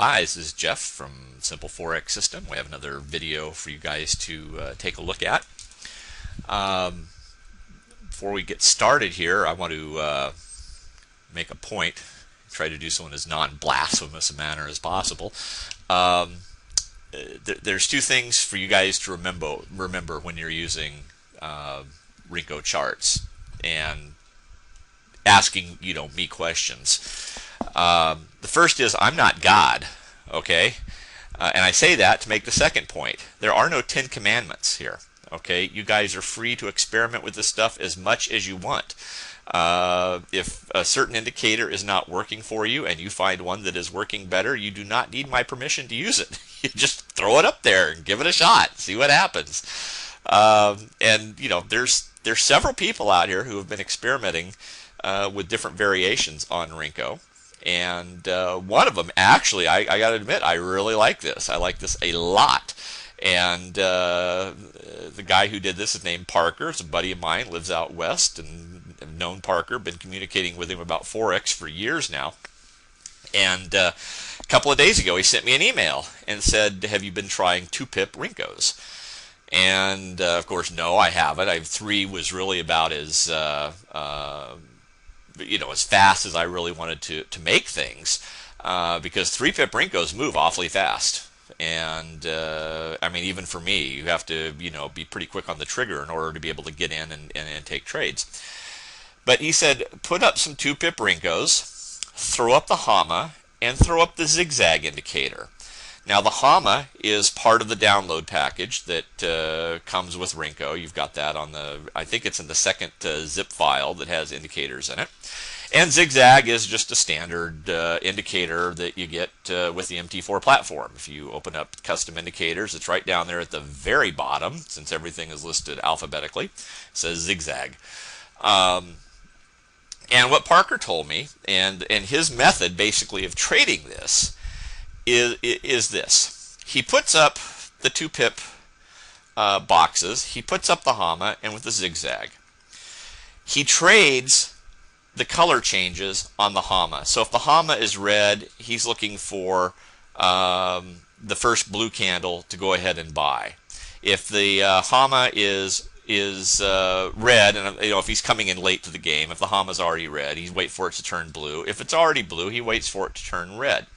Hi, this is Jeff from Simple Forex System. We have another video for you guys to take a look at. Before we get started here, I want to make a point, try to do so in as non-blasphemous a manner as possible. There's two things for you guys to remember when you're using renko charts and asking me questions. The first is, I'm not God, okay? And I say that to make the second point. There are no 10 commandments here, okay? You guys are free to experiment with this stuff as much as you want. If a certain indicator is not working for you and you find one that is working better, you do not need my permission to use it. You just throw it up there and give it a shot, see what happens. There's several people out here who have been experimenting with different variations on renko. And one of them, actually, I got to admit, I really like this. I like this a lot. And the guy who did this is named Parker. It's a buddy of mine, lives out west, and I've known Parker, been communicating with him about Forex for years now. And a couple of days ago, he sent me an email and said, "Have you been trying 2-pip renkos?" And of course, no, I haven't. 3 was really about as as fast as I really wanted to make things, because 3-pip renkos move awfully fast. And even for me, you have to be pretty quick on the trigger in order to be able to get in and take trades. But he said, put up some 2-pip renkos, throw up the HAMA, and throw up the zigzag indicator. Now, the HAMA is part of the download package that comes with renko. You've got that on I think it's in the second zip file that has indicators in it. And zigzag is just a standard indicator that you get with the MT4 platform. If you open up custom indicators, it's right down there at the very bottom, since everything is listed alphabetically. It says zigzag. And what Parker told me, and his method basically of trading this, is this. He puts up the 2-pip boxes, he puts up the HAMA, and with the zigzag. He trades the color changes on the HAMA. So if the HAMA is red, he's looking for the first blue candle to go ahead and buy. If the HAMA is red, and if he's coming in late to the game, if the HAMA's already red, he waits for it to turn blue. If it's already blue, he waits for it to turn red.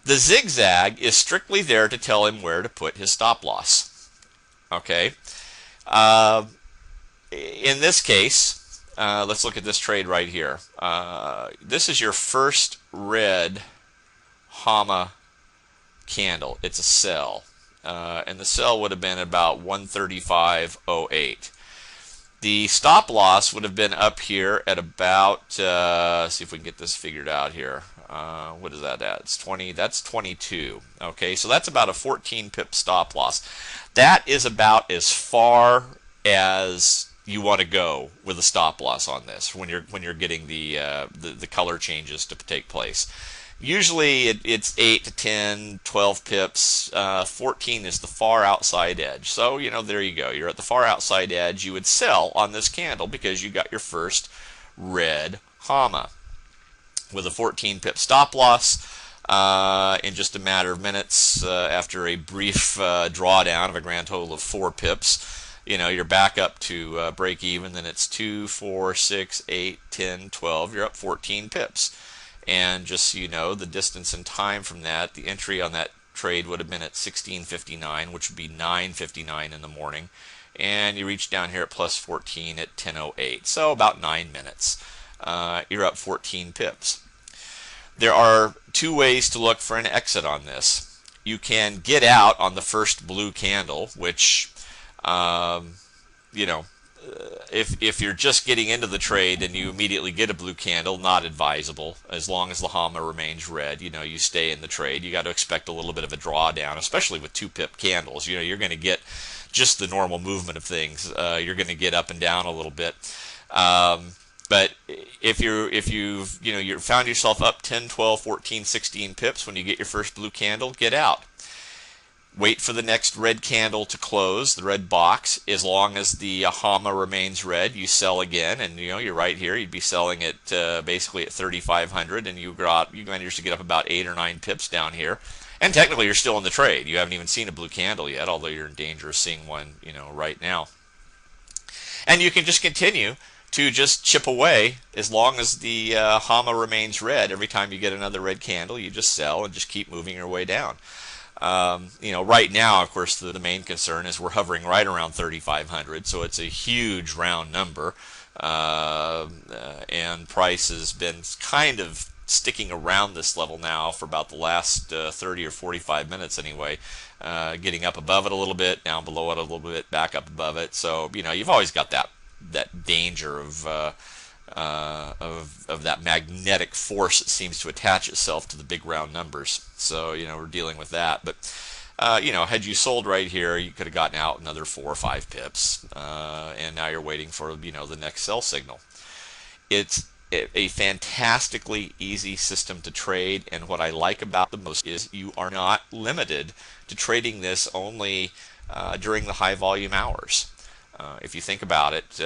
The zigzag is strictly there to tell him where to put his stop loss. Okay. In this case, let's look at this trade right here. This is your first red HAMA candle. It's a sell. And the sell would have been about 135.08. The stop loss would have been up here at about, see if we can get this figured out here. What is that at? It's 20. That's 22. Okay, so that's about a 14-pip stop loss. That is about as far as you want to go with a stop loss on this when you're getting the color changes to take place. Usually it's 8 to 10, 12 pips. 14 is the far outside edge. So there you go. You're at the far outside edge. You would sell on this candle because you got your first red HAMA with a 14-pip stop loss in just a matter of minutes after a brief drawdown of a grand total of 4 pips. You're back up to break even. Then it's 2, 4, 6, 8, 10, 12. You're up 14 pips. And just so you know, the distance and time from that, the entry on that trade would have been at 16:59, which would be 9:59 in the morning. And you reach down here at plus 14 at 10:08. So about 9 minutes. You're up 14 pips. There are 2 ways to look for an exit on this. You can get out on the first blue candle, which, if you're just getting into the trade and you immediately get a blue candle, not advisable. As long as the HAMA remains red, you stay in the trade. You got to expect a little bit of a drawdown, especially with 2-pip candles. You're going to get just the normal movement of things. You're going to get up and down a little bit. But if you've found yourself up 10, 12, 14, 16 pips when you get your first blue candle, get out. wait for the next red candle to close, the red box. As long as the Hama remains red, you sell again, and you're right here. You'd be selling it basically at 3,500, and you managed to get up about 8 or 9 pips down here. And technically, you're still in the trade. You haven't even seen a blue candle yet, although you're in danger of seeing one, right now. And you can just continue to just chip away as long as the Hama remains red. Every time you get another red candle, you just sell and just keep moving your way down. Right now, of course, the main concern is we're hovering right around 3,500, so it's a huge round number, and price has been kind of sticking around this level now for about the last 30 or 45 minutes anyway, getting up above it a little bit, down below it a little bit, back up above it. So you've always got that danger of that magnetic force that seems to attach itself to the big round numbers. So we're dealing with that. But had you sold right here, you could have gotten out another 4 or 5 pips, and now you're waiting for the next sell signal. It's a fantastically easy system to trade, and what I like about the most is you are not limited to trading this only during the high volume hours. If you think about it,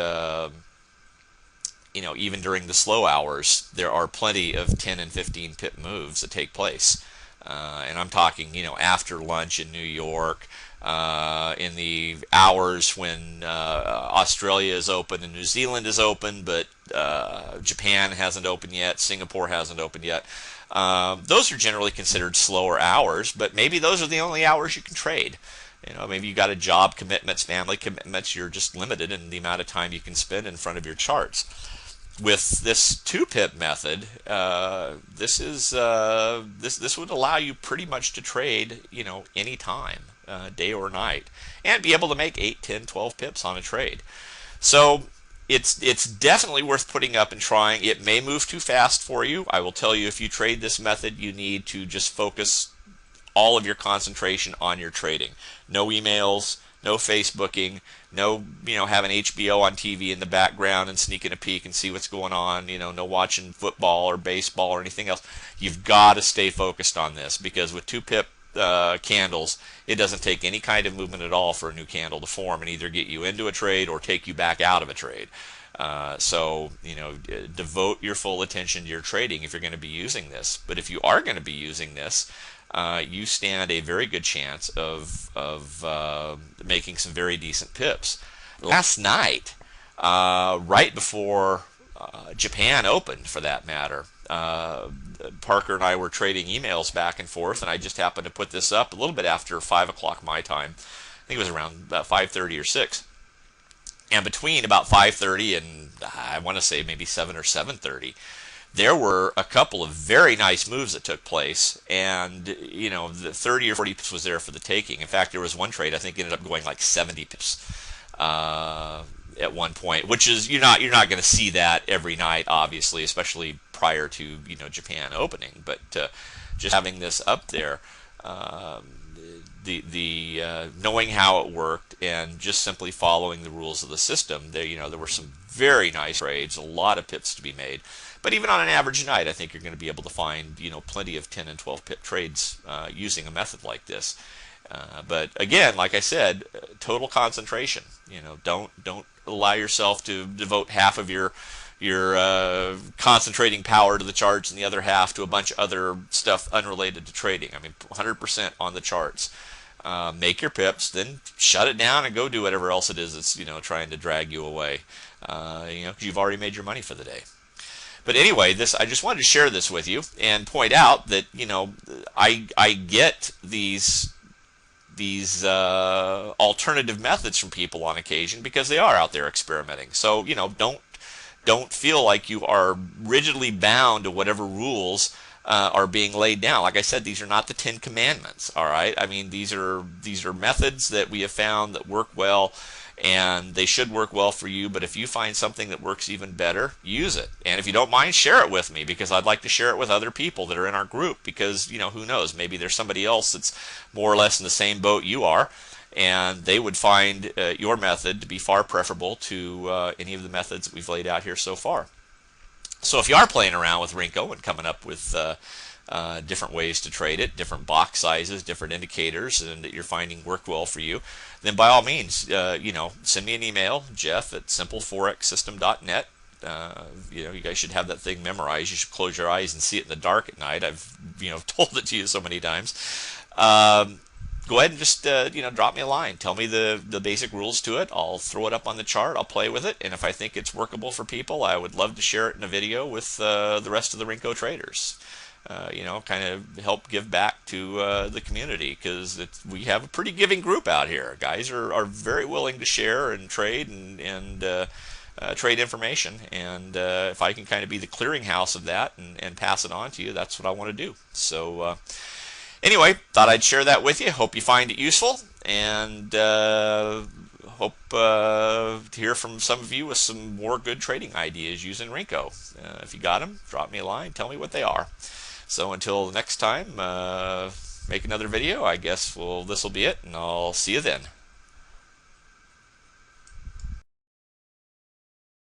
even during the slow hours, there are plenty of 10 and 15 pip moves that take place. And I'm talking, after lunch in New York, in the hours when Australia is open and New Zealand is open, but Japan hasn't opened yet, Singapore hasn't opened yet. Those are generally considered slower hours, but maybe those are the only hours you can trade. Maybe you got a job commitments, family commitments. You're just limited in the amount of time you can spend in front of your charts. With this 2-pip method, this would allow you pretty much to trade, any time, day or night, and be able to make 8, 10, 12 pips on a trade. So it's definitely worth putting up and trying. It may move too fast for you. I will tell you, if you trade this method, you need to just focus all of your concentration on your trading. No emails, no Facebooking, no having HBO on TV in the background and sneaking a peek and see what's going on, no watching football or baseball or anything else. You've got to stay focused on this, because with 2-pip candles, it doesn't take any kind of movement at all for a new candle to form and either get you into a trade or take you back out of a trade. So devote your full attention to your trading if you're going to be using this. But if you are going to be using this, you stand a very good chance of making some very decent pips. Last night, right before Japan opened, for that matter, Parker and I were trading emails back and forth, and I just happened to put this up a little bit after 5 o'clock my time. I think it was around about 5:30 or 6. And between about 5:30 and I want to say maybe 7 or 7:30, there were a couple of very nice moves that took place, and the 30 or 40 pips was there for the taking. In fact, there was one trade I think ended up going like 70 pips at one point, which is you're not going to see that every night, obviously, especially prior to Japan opening. But just having this up there, knowing how it worked and just simply following the rules of the system, there were some very nice trades, a lot of pips to be made. But even on an average night, I think you're going to be able to find plenty of 10 and 12 pip trades using a method like this. But again, like I said, total concentration. Don't allow yourself to devote half of your concentrating power to the charts and the other half to a bunch of other stuff unrelated to trading. I mean, 100% on the charts. Make your pips, then shut it down and go do whatever else it is that's trying to drag you away. Because you've already made your money for the day. But anyway, I just wanted to share this with you and point out that I get these alternative methods from people on occasion because they are out there experimenting. So don't feel like you are rigidly bound to whatever rules are being laid down. Like I said, these are not the 10 Commandments. All right, I mean these are methods that we have found that work well. And they should work well for you, but if you find something that works even better, use it. And if you don't mind, share it with me, because I'd like to share it with other people that are in our group, because, who knows, maybe there's somebody else that's more or less in the same boat you are, and they would find your method to be far preferable to any of the methods that we've laid out here so far. So if you are playing around with renko and coming up with different ways to trade it, different box sizes, different indicators, and that you're finding work well for you, then by all means, send me an email, jeff@simpleforexsystem.net. You guys should have that thing memorized. You should close your eyes and see it in the dark at night. I've told it to you so many times. Go ahead and just drop me a line. Tell me the basic rules to it. I'll throw it up on the chart. I'll play with it, and if I think it's workable for people, I would love to share it in a video with the rest of the Renko traders. Kind of help give back to the community, because we have a pretty giving group out here. Guys are very willing to share and trade and trade information, and if I can kind of be the clearinghouse of that and pass it on to you, that's what I want to do. So anyway, thought I'd share that with you. Hope you find it useful, and hope to hear from some of you with some more good trading ideas using Renko. If you got them, drop me a line, tell me what they are. So until next time, make another video. I guess this will be it, and I'll see you then.